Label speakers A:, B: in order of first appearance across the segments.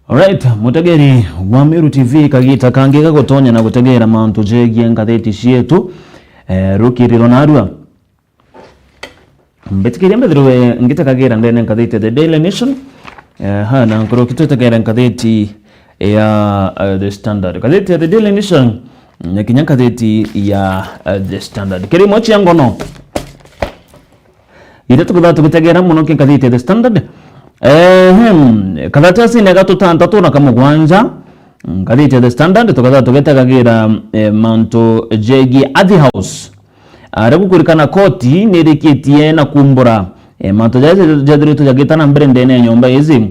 A: Alright, mutegeri wa Meru TV kagita kange gagotonya na gutegera mantu jegie ngatheti cietu rukiriro narua mbetikiria mbethirwe ngita kagera ndene ngatheti The Daily Nation hana nkoro kitutegera ngatheti ya The Standard. Ngatheti ya The Daily Nation na kinya ngatheti ya The Standard kiri mochi yangono ida tukudatu gutegera muno ngatheti ya The Standard. Karatasi ne gatutandatu na kamugwanja ngatheti ya The Standard tukatha tugetagagira manto jegi Athi House aragukurikana koti nirikitie na kumbura manto jadiritu jagitana mbere ndene nyomba izi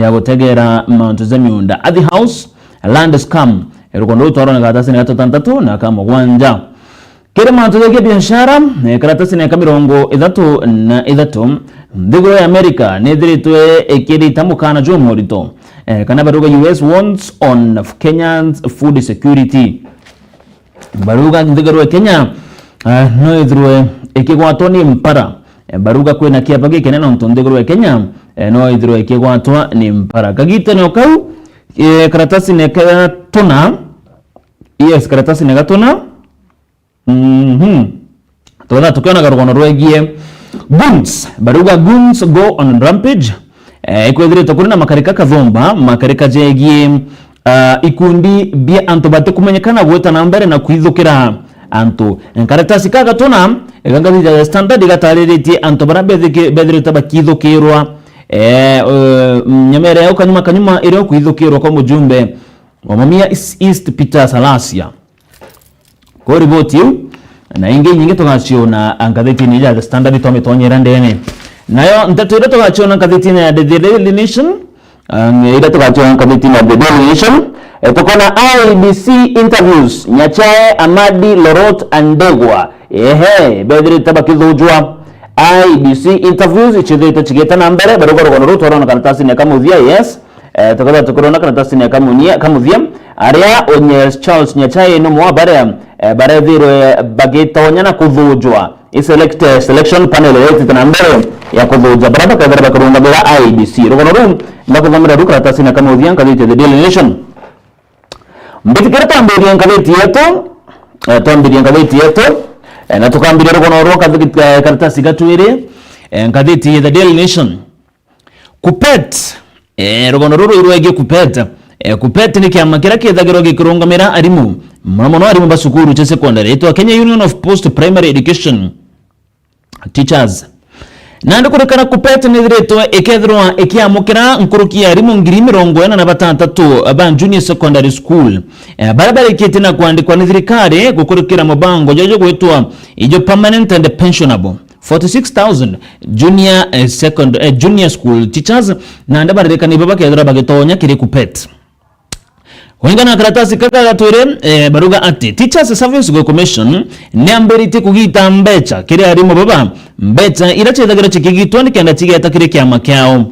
A: ya gutegera manto za miunda Athi House land scam erukondo utorona karatasi ne gatutandatu na kamugwanja kere manto jegi biashara karatasi ne kamirongo ithatu Ndigo ya America nediritwe ekirita mukana jo morito kana baruga US wants on Kenya's food security baruga ndigo Kenya no idrwe ekigwato ni mpara baruga kwena kiapage kenena ontondigo Kenya no idrwe ekigwato ni mpara kagite no kau karatasi ne katona karatasi ne katona tola tukiona garugono rwegie Guns, baruga Guns go on rampage. Ikwedire kuri na makarika kavomba, makarika jegie ikundi bia anto bate kumenyekana gweta na mbere na kwithukira anto. Karatasi kaga tona egangathi ya Standard gatarereti anto barabethire tabakithukirwa nyamere yao kanyuma ire kwithukirwa kwa mujumbe wa Mamia East Peter Salasia. Ko riboti na ingi nyingi tugaciona angatheti ni ya The Standard tometonyera ndene nayo ntatuire tugaciona angatheti ya The Daily Nation ida tugaciona angatheti ya The Daily Nation tukona IBC interviews Nyachae Amadi Lorot Andegwa bedri tabakithujwa IBC interviews ichithite chigeta na mbere barugo rutorona karatasi ne kamuthia tukatha tukorona karatasi ne kamuthia aria onye Charles Nyachae no mwa bare thiro bagetonya na kuthujwa selection panel yetu na mbere ya kuthujwa baraba kadara bakurunga bila IBC rugono ndakuvamira karatasi na kamuthia ngatheti The Daily Nation mbitikira tambiria ngatheti yetu na tukambiria rugono karatasi gatwire ngatheti The Daily Nation kupet rugono irwege kupet ni kiama kira kithagiro gikirungamira arimu muno arimu basukuru cha secondary etwa Kenya Union of Post Primary Education Teachers nandi kurikana kupet ni thiretwa ikethirwa ikiamukira nkuruki arimu 46 aba junior secondary school barabara ikitina kuandikwa ni thirikari gukurikira mubango jojo gwetwa ijo permanent and pensionable 46,000 junior school teachers na ndabareka ni baba kethira bagitonya kiri kupet Wengana karatasi kaka gatwire baruga ati Teachers Service Commission niamberite kugita mbecha kiri arimu baba mbecha irachithagira chikigitwa ni kenda chigeta kiri kiama kyao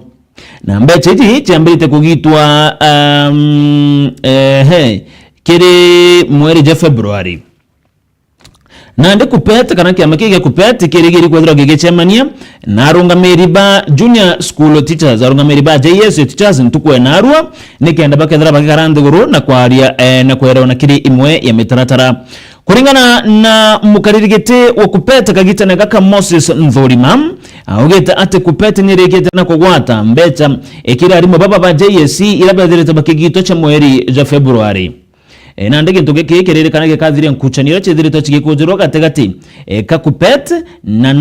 A: na mbecha iti chiamberite kugitwa kiri mweri ja February na ndi kupet kana kiama kige kupet kiri kwethira gigechemania na rungamiri ba junior school teachers rungamiri ba JS teachers ntukwe narua nikenda bakethira bakigaranduguru na kwaria na kwera na kiri imwe ya mitaratara kuringana na mukaririgete wa kupet kagita na kaka Moses Nthorima ugeta ate kupet nirigete na kugwata mbecha ekira arimo baba ba JS irabethire bakigito cha mweri ja February na ndege tugeke kerere kana gekazire nkuchanira chethirito chigikujirwa gategati kakupet na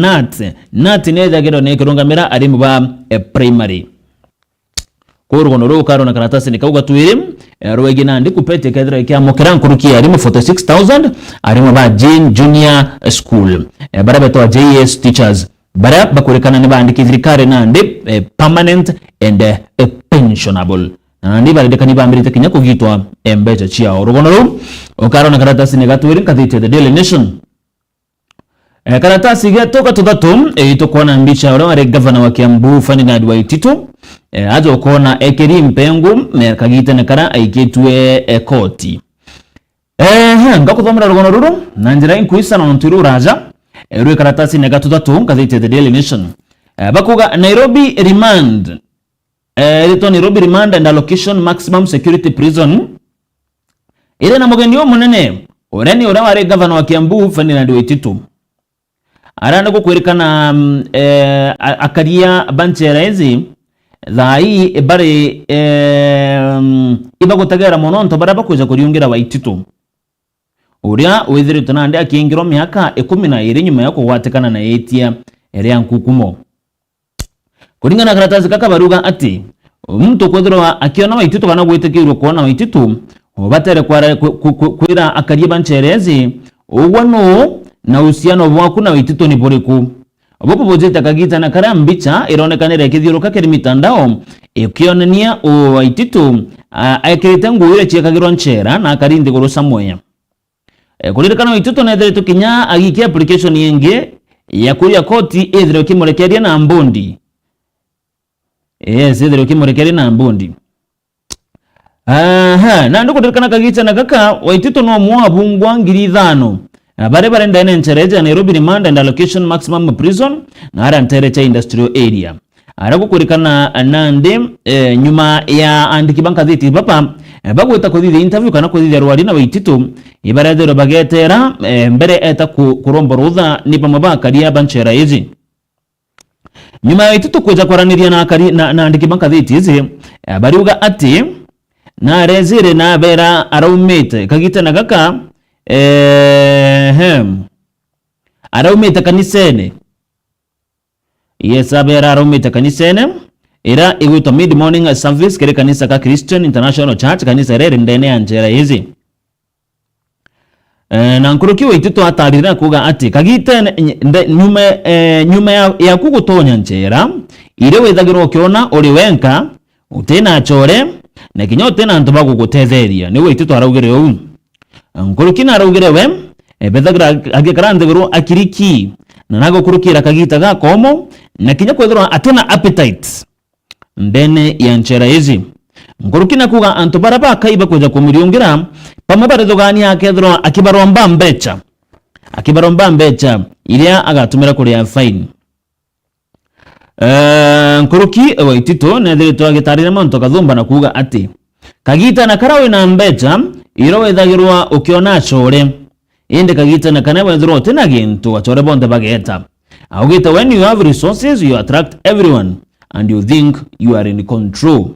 A: nat neza gero ne kirungamira arimu ba primary kurugono ro karo na karatasi ni kauga tuire rwege na ndi kupete kadra kiamukira nkuruki arimu 46,000 arimu ba junior school baraba to JS teachers baraba bakurekana ne bandiki thirikari na ndi permanent and pensionable ndi barideka ni bambirite kinya kugitwa embecha chia rugono ru okaro na karatasi ne gatwire ngatheti The Daily Nation karatasi gatoka tuthatu itokona mbicha ora ari governor wa Kiambu Ferdinand Waititu ajo kona ekeri mpengu kagita ne kara aiketwe koti ngakuthomera rugono ruru na njira inkuisa na ntiru raja rwe karatasi ne gatuthatu ngatheti The Daily Nation bakuga Nairobi remand rito Nairobi Remand and Allocation Maximum Security Prison ile na mugeni munene ureni ura wari governor wa Kiambu Ferdinand Waititu arana gukwirikana akaria banchera izi thai bari ibagutagera mononto baraba kuja kuriungira Waititu uria withirito nande akingiro miaka 12 nyuma ya kugwatikana na etia ria nkukumo kuringana karatasi kaka baruga ati mtu kwethirwa akiona Waititu kana gwitikirwo kuona Waititu batere kwira akaria bancherezi ugwa no na uhusiano bwaku na Waititu ni buriku obuko bojeta kagita na kara mbicha ironekanire kithiuruka kiri mitandao ikionania Waititu aikirite nguire chiakagirwa nchera na akarindi gurusa moya kuririkana Waititu na ethere tukinya agiki application yenge ya kuria koti ethere kimurekeria na mbondi ethere kimurekeria na mbondi na ndukuririkana kagita na kaka Waititu no mwabungwa ngiri 5 bare ndene nchereja Nairobi Remand and Allocation Maximum Prison na ara nterecha industrial area aragukurikana nande nyuma ya andiki banka thiti papa bagwita kuthithia interview kana kuthithia rwari na Waititu ibaradero bagetera mbere eta kuromba rutha ni pamwe bakaria banchera izi nyuma ya Waititu kuja kwaraniria na andiki banka thiti izi bariuga ati na rezire na bera araumete kagita na gaka araumete kanisene yes abera araumete kanisene ira igwitwa mid morning service kire kanisa ka Christian International Church kanisa rere ndene ya njera hizi na nkuruki Waititu atarira kuga ati kagita nyuma ya kugutonya njera ire wethagirwo kiona uri wenka utena chore na kinyote na ntuba gugutetheria ni Waititu araugire u nkuruki na araugire we bethagira agikarandegirwo akiriki na nago kurukira kagita ga komo na kinya kwethirwa atena appetite ndene ya nchera hizi nkuruki na kuga antu baraba kaiba kuja kumuriungira pamwe barithugani akethirwa akibaromba mbecha iria agatumira kuria fine nkuruki Waititu na thirito agitarira manto kathumba na kuga ati kagita na karawe na mbecha iro wethagirwa ukiona chore inde kagita na kana wethirwa tena gintu achore bonde bageta augita when you have resources you attract everyone and you think you are in control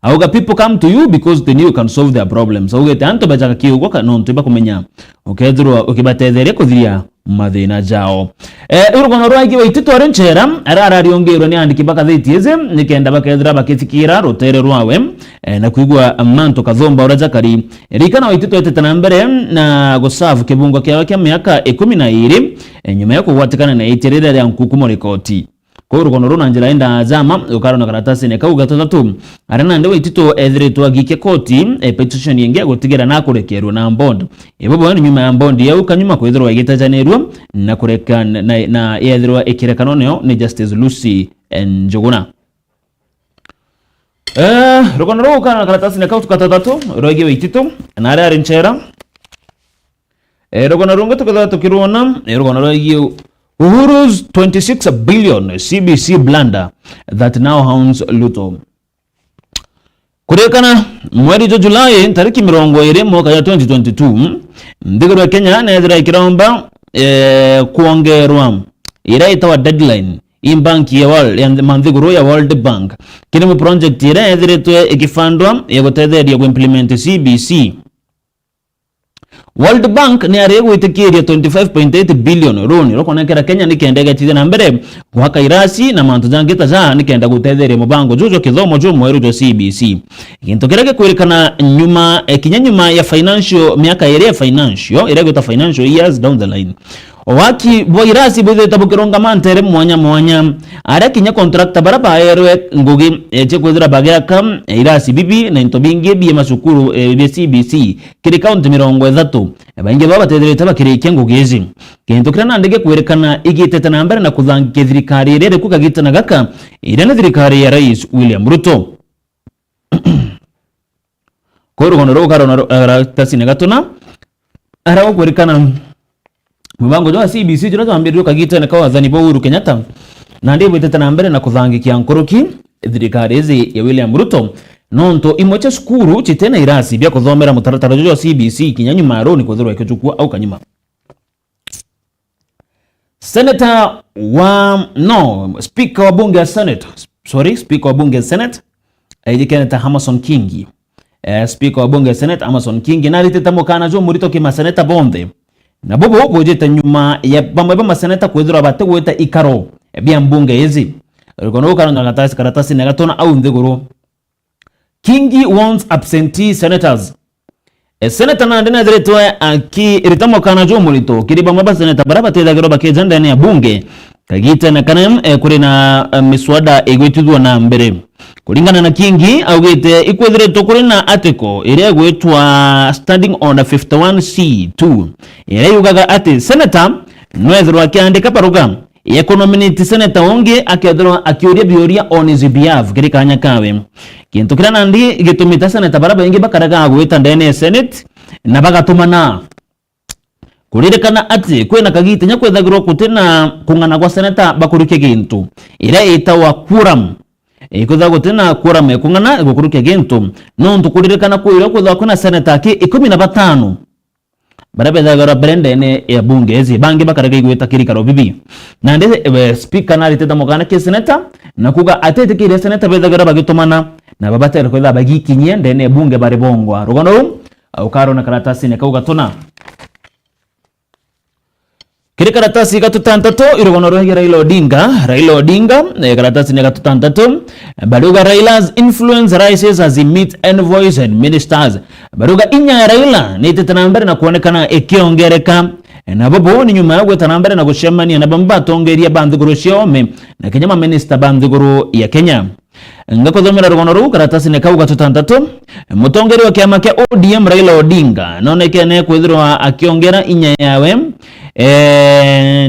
A: auga people come to you because they know you can solve their problems augita anto bacha kiugo kana ntiba kumenya ukethirwa ukibatetheria kuthiria mathina jao urugono rwagi Waititu arenchera arariongerwa ni andiki baka thitieze nikenda bakethira bakitikira rutere rwawe na kuigwa manto kathomba uraja kari rikana Waititu etetana mbere na gosavu kibungo kyawe kya miaka 12 nyuma ya kugwatikana na iterera ya nkukumo rekoti kwa urugono runa njira enda zama ukarona karatasi ne kauga tatu arana nde Waititu ethiritwa gike koti petition yenge gutigera na kurekerwa na bond ibobo nyuma ya bond yau kanyuma kwithirwa igitajanirwa na kureka na yethirwa ikirekano neo ni Justice Lucy Njuguna rugono ru kana karatasi ne kauga tatu roige Waititu na ari nchera rugono rungu tukatatu kirona rugono roige Uhuru's 26 billion CBC blunder that now hounds Ruto. Kurekana mweri Julai tariki 20 mwaka ya 2022 ndigirwa Kenya na ethira ikiromba kuongerwa ira itawa deadline in bank ya manthiguru ya World Bank kini mu project ira ethiritwe ikifandwa ya gutetheria ku implement CBC. World Bank ni arego itikiria 25.8 billion loan rokonekera Kenya nikendega tithia na mbere gwaka irasi na mantu jangita za nikenda gutetheria mubango jujo kithomo jo mweru jo CBC kintu kirege kwirikana nyuma kinyanyuma ya financial miaka ya financial irego ta financial years down the line waki boirasi bwithe tabukironga mantere mwanya ara kinya contractor baraba erwe ngugi eche kwithira bagaka irasi bibi na into bingi bi masukuru bi CBC kiri count 30 bangi baba tetherete bakirikia ngugi izi kintu kirana ndege kwerekana igitete na mbere na kuthangia thirikari irere kugagita na gaka ire na thirikari ya Rais William Ruto korugono rogaro tasine gatuna ara kwerekana mubango jwa CBC jira twambirio kagita na kawathani bo Uhuru Kenyatta na ndiye witete na mbere na kuthangikia nkuruki thirikari izi ya William Ruto nonto imwecha skuru chitena irasi bya kuthomera mutaratara jo CBC kinyanyu maroni kuthirwa ikechukua au kanyuma. Speaker wa bunge ya Senate, Speaker wa bunge ya Senate Keneta Amason Kingi. Speaker wa bunge ya Senate Amason Kingi na ritetamukana jo murito ki maseneta bonde na bobo bojeta nyuma ya bamwe ba maseneta kwethira bate gweta ikaro bya mbunge hizi rikono kana karatasi negatona au ndegoro. Kingi wants absentee senators. Senator na ndena diretwe aki ritamukana jo murito kiri bamwe ba seneta baraba tethagiro bakeja ndani ya bunge kagita na kana kuri na miswada igwitithwa na mbere kulingana na Kingi augite ikwethiretwo kuri na article iria gwitwa standing on 51C2 iria yugaga ati senator nwethirwa akiandika paruga econominate senator onge akethirwa akiuria bioria on his behalf kiri kanya kawe kintu kira nandi gitumita senator baraba ingi bakaraga gwita ndene ya Senate na bagatumana kuririkana ati kwena kagiti nya kwethagirwo kutina kungana kwa senator bakuruke gintu ira itawa quorum ikuza gutina quorum kungana gukuruke gintu nontu kuririkana kwira kwethwa kuna senator ki 15 barabethagirwa brendene ya bunge ezi bangi bakaraga igwita kirikaro bibi na ndi speaker na riteta mukana ki senator na kuga atete ki senator bethagirwa bagitumana na babatera kwetha bagikinyie ndene bunge bari bongwa rugono au karo na karatasi ne kauga tuna kiri karatasi gatutantato irugono rwege Raila Odinga karatasi ne gatutantato baruga Raila's influence rises as he meets envoys and ministers baruga inya ya Raila ni tetanambere na kuonekana ikiongereka na bobo ni nyuma ya gwetanambere na gushemania na bamba tongeria bandhiguru ciome na Kenya minister bandhiguru ya Kenya ngakothomera rugono ru karatasi ne kauga tutantato mutongeri wa kiama kia ODM Raila Odinga nonekene kwithirwa akiongera inya yawe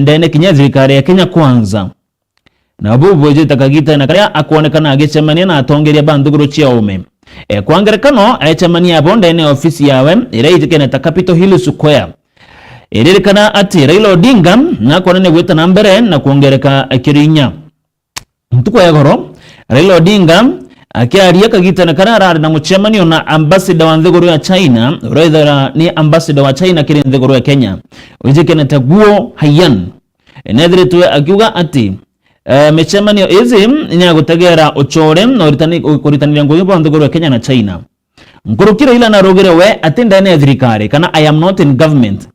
A: ndene kinya thirikari ya Kenya Kwanza na bubu jeta kagita na karia akuonekana agicemania na atongeria bandhiguru ciome kwangerekano echemania bonde ne ofisi yawe ira itikene ta Capitol Hill Square iririkana ati Raila Odinga na kwanene gweta na mbere na kuongereka akirinya mtuko ya goro Raila Odinga akiaria kagita na karara na muchemanio na ambassador wa nthiguru ya China rather ni ambassador wa China kiri nthiguru ya Kenya ujikene taguo Haiyan enedretwe akiuga ati mechemanio izi ni agutagera uchore no kuritanira ngugi kwa nthiguru ya Kenya na China nkurukira ila na rogere we atenda ne thirikari kana I am not in government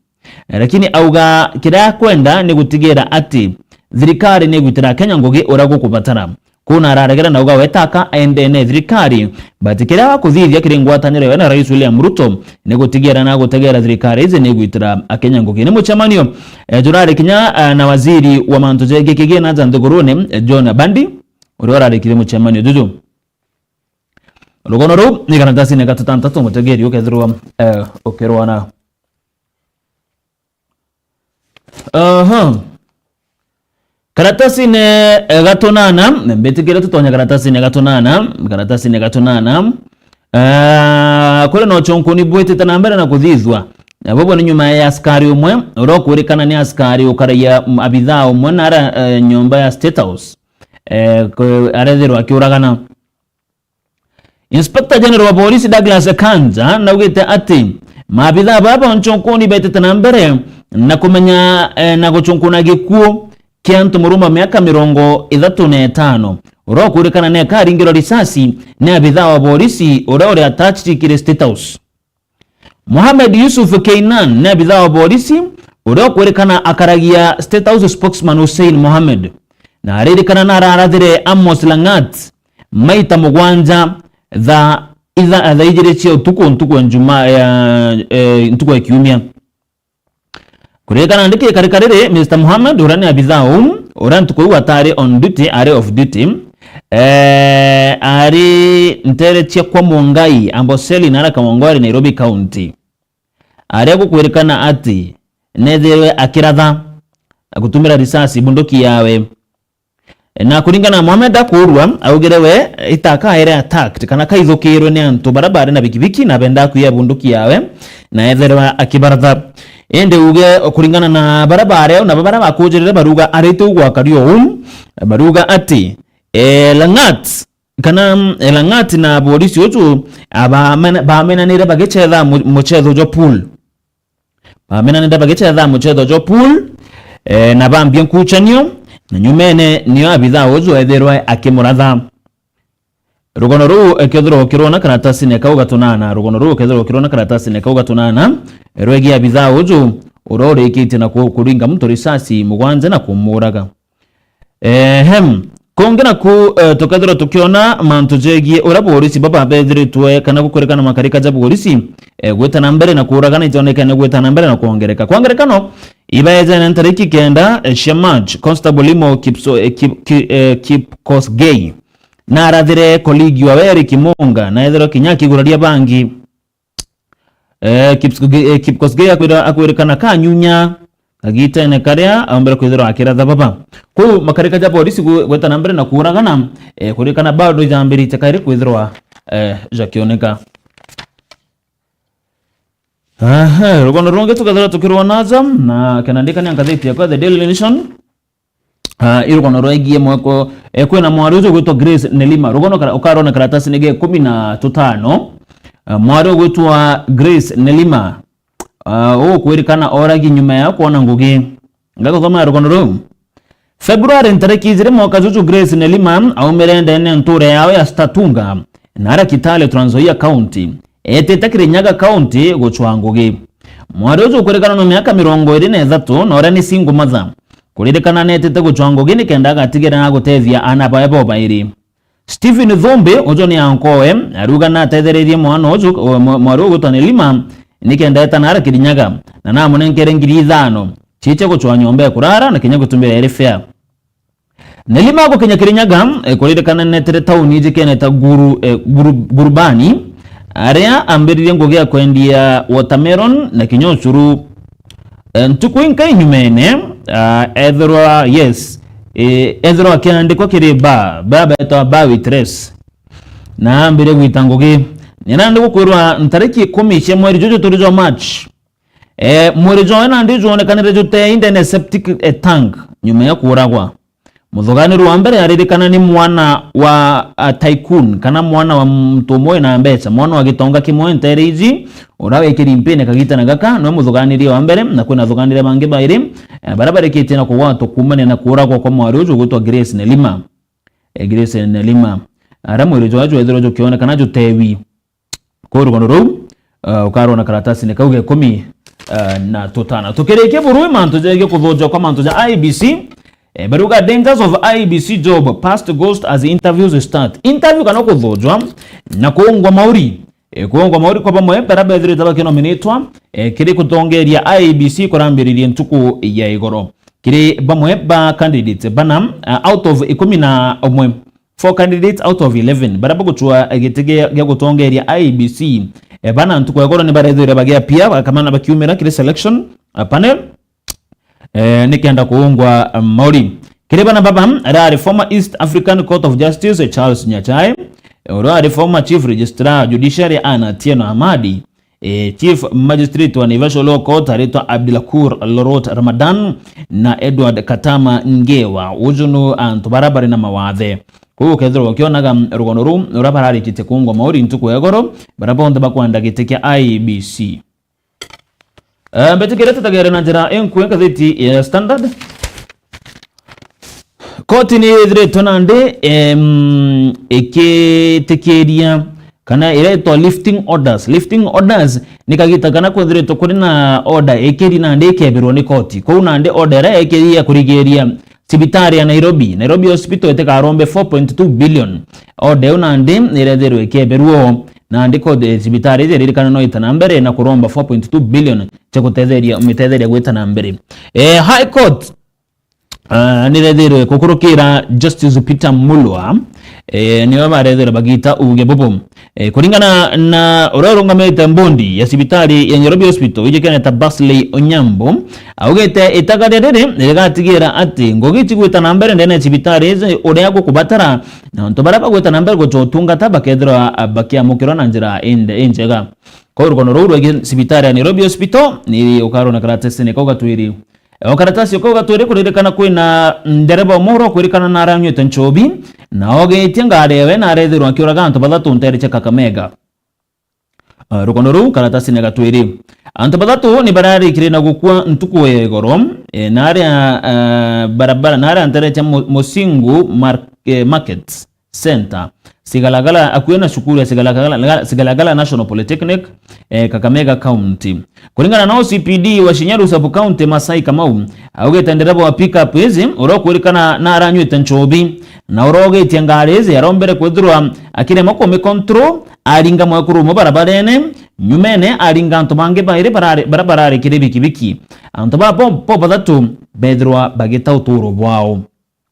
A: lakini auga kira kwenda ni gutigera ati thirikari ni gutira Kenya ngugi urago kubatara kuna araregera na uga wetaka aendene thirikari batikira kuthithia kiringwatanire na Rais William Ruto ni gutigera na gutegera thirikari izi ni gwitira Kenya ngugi ni muchemanio jurare kinya na waziri wa mantu jege kigena nthiguruni John Bandi urorare kire muchemanio juju rugono ru ni karatasi ne gatutantatu mutegeri ukethirwa ukirwana karatasi ne gatonana mbetikire tutonya karatasi ne gatonana kule no chonkoni bwete tanambere na kuthithwa bobo ni nyuma ya askari umwe urokurikana ni askari ukaraya abidhaa umwe na nyumba ya State House arethirwa akiuragana. Inspector General wa polisi Douglas Kanja na ugite ati mabidhaa baba nchonkoni bete tanambere na kumenya na guchonkona gikuo kiantu muruma miaka 35 urokurikana ne karingiro risasi ne abidhaa wa polisi ore attached kire State House. Mohamed Yusuf Keinan ne abidhaa wa polisi urokurikana akaragia State House spokesman Hussein Mohamed na aririkana na arathire Amos Langat maita mugwanja tha ijire cia utuku njuma ya ntuku ya kiumia kurikana ndike karikarire Mr. Mohamed urani abidhaa urantuku atari on duty are of duty ari ntere cia kwa Mungai Amboseli na Kamongwari Nairobi County ari gukwirikana ati nethere akiratha gutumira risasi bunduki yawe na kuringana na Mohamed akurwa augerewe itaka ere attacked kana kaithukirwe ni antu barabara na bikibiki na benda kuya bunduki yawe na etherwa akibaratha ende uge kuringana na barabara na barabara bakujirire baruga arite ugwa kario baruga ati Langat kana elangati na polisi otu bamenanire bagechetha muchetho jo pool bamenanire bagechetha muchetho jo pool na bambie nkuchanio na nyumene niyo abitha ozu etherwa akimuratha rugono ruu ekethro kirona karatasi ne kauga tunana rugono ruu ekethro kirona karatasi ne kauga tunana rwegi abitha ozu urore ikiti na kuringa mtu risasi mugwanze na kumuraga kongera ku tukethro tukiona mantu jegie ura polisi baba bethiritwe kana gukurekana makarika ja polisi gwetana mbere na kuragana itonekane gwetana mbere na kuongerekano ibaeza na tariki kenda Shamaj Constable Limo Kipkosgei na arathire koligi wa Weri Kimunga na ethero kinyaki guraria bangi Kipkosgei akwerekana kanyunya agitene karia ambere kwithiro akiratha baba ku makarika ja polisi gwetana mbere na kuragana kurikana bado ithambiri takairi kwithirwa jakioneka rugono runge tukethira tukirwa naja na kanandika ni angatheti ya The Daily Nation irugono rwegie mweko kwina mwari uzo gwitwa Grace Nelima rugono ukarona karatasi nige 15 mwari gwitwa Grace Nelima kwirikana oragi nyuma ya kuona ngugi ngathoma rugono ru February ntariki zire mwaka juju Grace Nelima aumerende ene nture yao ya Statunga nara Kitale Trans Nzoia County etete Kirinyaga County guchwa ngugi mwari uzo kwirikana no miaka 23 na ora ni single mother kuririkana netete guchwa ngugi ni kenda gatigera na gutethia ana baebo bairi Stephen Dhombe ujo ni ankoe aruga na tethererie mwana ujo mwari ugo Nelima nikenda etanara Kirinyaga na namune nkere ngiri 5 chiche guchwa nyombe kurara na kinya gutumbira erefea Nelima go Kenya Kirinyaga kuririkana netere town ije keneta Gurubani area ambiririe ngugi ya kwendia watermelon na kinyochuru ntukuinka inyumene ethro yes ethro akiandikwa kiriba baba eto ba waitress na ambire gwita ngugi nirandi gukwirwa ntariki 10 mweri juju turijo March mweri jo na ndijo onekanire jute indene septic tank nyuma ya kuragwa muthogani rwa mbere aririkana ni mwana wa tycoon kana mwana wa mtu moyo na mbeca mwana wa gitonga kimwe nteriji urawe kirimpene kagitana gaka no muthogani ri wa mbere na kwina thuganire bangi bairi barabara kitina kwa watu kumane na kuragwa kwa mwari uju gutwa Grace Nelima Grace Nelima ara mwiri jo ajo ethero jo kiona kana jo tewi ko rugono ru ukarona karatasi ne kauge 10 na totana tukireke burui mantu je kuthojo kwa mantu ja IBC baruga dangers of IBC job past ghost as interviews start interview kana kuthojwa na kuungwa mauri kwa pamwe baraba ethire tabaki nominatwa kiri kutongeria IBC kurambiririe ntuku ya igoro kiri bamwe ba candidates bana out of 11 4 candidates out of 11 baraba guchwa gitege gya gutongeria IBC bana ntuku ya igoro ni barethire bagia pia kama bakiumira kiri selection panel nikenda kuungwa mauri kiribana baba ara former East African Court of Justice Charles Nyachai ora former Chief Registrar Judiciary Ana Tieno Hamadi Chief Magistrate wa Naivasha Law Court aretwa Abdulakur Lorot Ramadan na Edward Katama Ngewa ujunu antubarabari na mawathe kuko kethro wakionaga rugono ru urabarari kite kuungwa mauri ntuku egoro barabonde bakwanda gitekia IBC betikirete tagere na njira enkwe gatheti ya Standard koti ni ithire tonande tekeria kana ireto lifting orders nikagita kana kwethire to kuri na order ekeri na ndekebirwo ni koti ko na nde order ekeri ya kurigeria sibitari ya Nairobi hospital itekarombe 4.2 billion order na nde irethirwe ekebirwo na ndiko de sibitari iririkana no itana mbere na kuromba 4.2 billion cha kutetheria gwitana mbere High Court nirethirwe kukurukira Justice Peter Mulwa niwe barethire bagita uge bobo kuringana na urarungamite mbondi ya sibitari ya Nairobi Hospital ijekana ta Basley Onyambo augete itagarere rigatigira ati ngogiti gwitana mbere ndene sibitari ize uria gukubatara na ntobaraba gwitana mbere gochotunga tabakethira bakiamukirwa na njira njega ko rugono ruru sibitari ya Nairobi Hospital ni ukarona karatasi ne kauga twiri karatasi kauga twiri kuririkana kwina ndereba omoro kuririkana na aranywete nchobi na ogetie ngarewe na arethirwo akiuraga antu bathatu ntereche Kakamega. Rukono ruu karatasi ni gatwiri antu bathatu ni bararikire na gukua ntuku egoro na aria barabara na aria ntereche Musingu Market Center Sigalagala akuena shukuru ya Sigalagala National Polytechnic Kakamega County. Kulingana na OCPD wa Shinyaru Sub County Masai Kamau augete ndereba wa pick up hizi urokulikana na aranywite nchobi na urogete ngarezi yarombere kwithirwa akire makome control aringa mwakuru mu barabarene nyumene aringa antu bange baire barabara kire bikibiki antu po bathatu bethirwa bagita uturo bwao.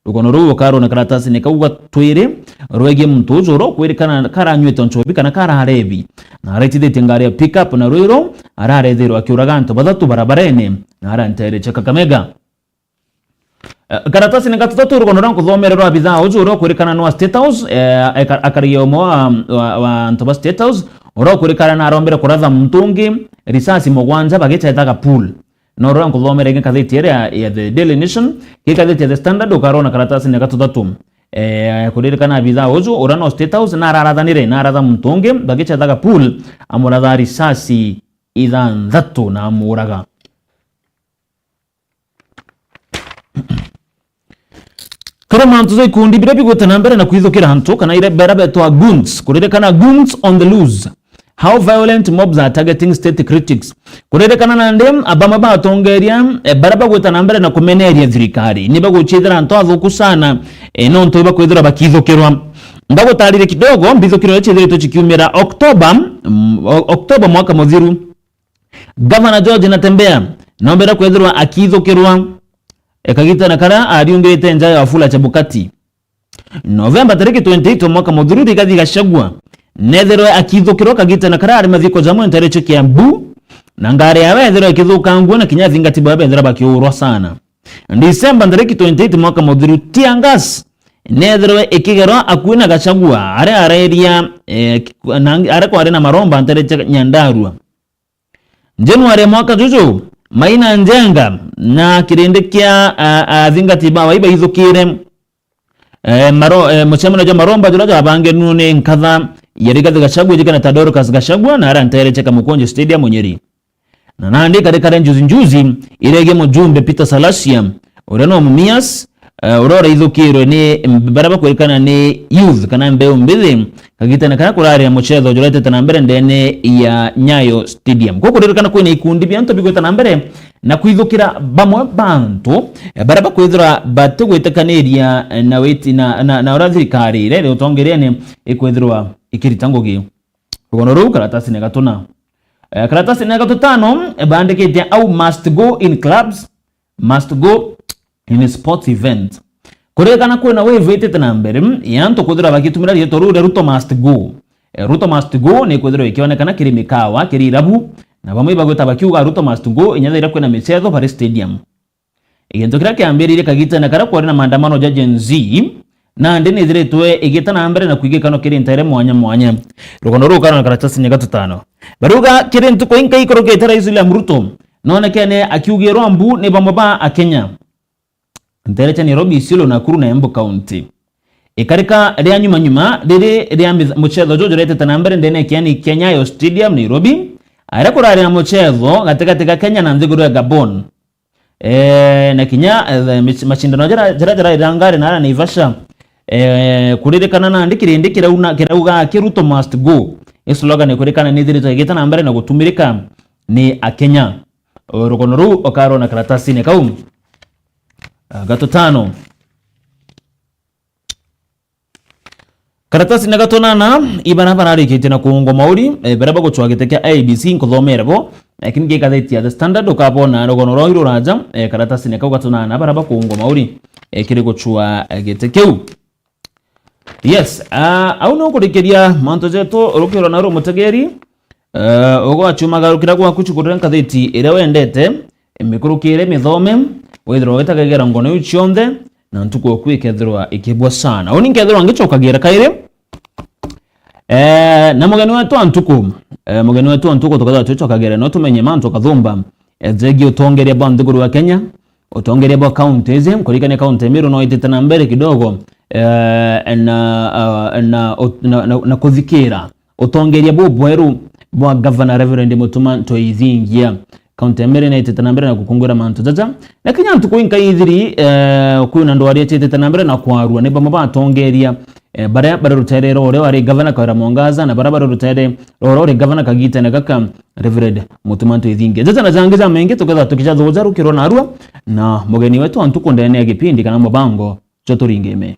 A: Rukono ruu karo na karatasi ni kauga twiri rwege mtuzo uro kwirikana karanywete nchobi kana kararebi na aretithite ngari ya pick up na rwiro ararethirwo akiuraga antu bathatu barabarene na arantereche Kakamega. Karatasi ni gatatu rukono rangu thomererwa abithaa uju uro kwirikana no State House akariyo mo wa antu ba State House uro kwirikana na arombere kuratha mtungi risasi mugwanja bagicetaga pool no ro rangu thomere ngathiti area ya The Daily Nation gikathiti The Standard ukarona karatasi ni gatatu kuririkana abithaa uju ura no State House na ararathanire na aratha mtungi bagicetaga pool amuratha risasi ithanthatu na amuraga. Kare mantu zoi kundi birabi gutana mbere na kwithukira hantu kana ire berabe to goons kuririkana goons on the loose. How violent mobs are targeting state critics. Kuririkana na ndem abama ba tongeria baraba gutana mbere na kumeneria thirikari niba guchithira nto athuku sana no nto iba kwithira bakithukirwa ndagutarire kidogo mbithukiro yechithirito chikiumira Oktoba mwaka muthiru Governor George Natembea nombera kwithirwa akithukirwa ekagita na kara ariungirite nja ya Wafula Chebukati. November tariki 28 mwaka muthiru Rigathi Gachagua nethero akithukirwa kagita na kara ari mathiko jamwe ntereche Kiambu na ngare ya wethero akithukangwa na Kinyathi ngatiba bendera bakiurwa sana. December tariki 28 mwaka muthiru Tiangas nethero ikigerwa akuina Gachagua are areria are kwa na maromba ntereche Nyandarua. January mwaka juju Maina Njenga na kirinde kia athingatiba waiba ithukire mucemano ja maromba juraja abange nune nkatha Rigathi Gachagua jikana Dorcas Gachagua na arantereche Kamukonjo Stadium Nyeri na nandi katika njuzi irege mujumbe Peter Salasia ureno mumias urora ithukiro ni baraba kwirikana ni youth kana mbeu mbithi kagita na kana kurari muchetho jurete tana mbere ndene ya Nyayo Stadium koko ririkana kwina ikundi byanto bigweta na mbere na kwithukira bamwe bantu baraba kwithira batugwitekaniria na weti na urathirikari rero utongerene ikwithirwa ikiritangogi rugono ru karatasi ne gatuna karatasi ne gatutano bandikite au must go in clubs must go in a sports event kurekana kwena wave itete na mbere yanto kuthira bagitumira rieto rure Ruto must go. Ruto must go ni kuthira ikionekana kiri mikawa kiri irabu na bamwe bagweta bakiuga Ruto must go inyathira kwena michetho pare stadium igento kira kiambirire kagita na kara kwari na maandamano ja Gen Z na ndene thiretwe igita na mbere na kwigikano kiri ntere mwanya rukono ru kana karatasi ni gatutano baruga kiri ntuko inka ikorogete Rais William Ruto none kene akiugirwa mbu ni bamwe ba akenya ntereche Nairobi Isiolo Nakuru na Embu County ikarika ria nyuma riri ria muchetho jojo rete tanambere ndene kiani Nyayo Stadium Nairobi ara kurari na muchetho gatika Kenya na nthiguru ya Gabon na Kenya machindano jara irangari na Naivasha kuririkana na ndikirindikira una kirauga Ruto must go slogan kurikana ni thirito igita na mbere na gutumirika ni akenya rukono ru okaro na karatasi ne kaum gatutano karatasi na gatonana ibana banari kitina kuungo mauri beraba guchwa giteke ABC nkothomerebo lakini gikatheti ya The Standard ukabona rugono roiro raja karatasi ne gatonana baraba kuungo mauri kiri guchwa gitekeu. Yes au no kurikiria manto jeto rukiro na ru mutegeri ogo achuma rukira kwa kuchukurira katheti ire wendete mikurukire mithome withiro wetagegera ngono uchiombe na ntuko kwikethirwa ikibwa sana oni nkethirwa ngichokagira kaire na mugeni wetu antuko tukaza tuchokagera no tumenye manto kathumba zegi utongeria ba nthiguru wa Kenya utongeria ba counties kurikane county miru no itete na mbere kidogo na kuthikira utongeria bubweru bwa Governor Reverend Mutuma Ntoithingia kaunti ya Meru na itete na mbere na gukungura mantu jaja na kinya ntukuinka ithiri kuna ndwari itete na mbere na kwarua ne bamwe batongeria bara rutere rore wari Governor Kawira Mwangaza na bara rutere rore Governor Kagita na kaka Reverend Mutuma Ntoithingia jaja na jangiza mengi tuketha tukijathoja rukiro na arua na mugeni wetu antuko ndene ya gipindi kana mubango choturingeme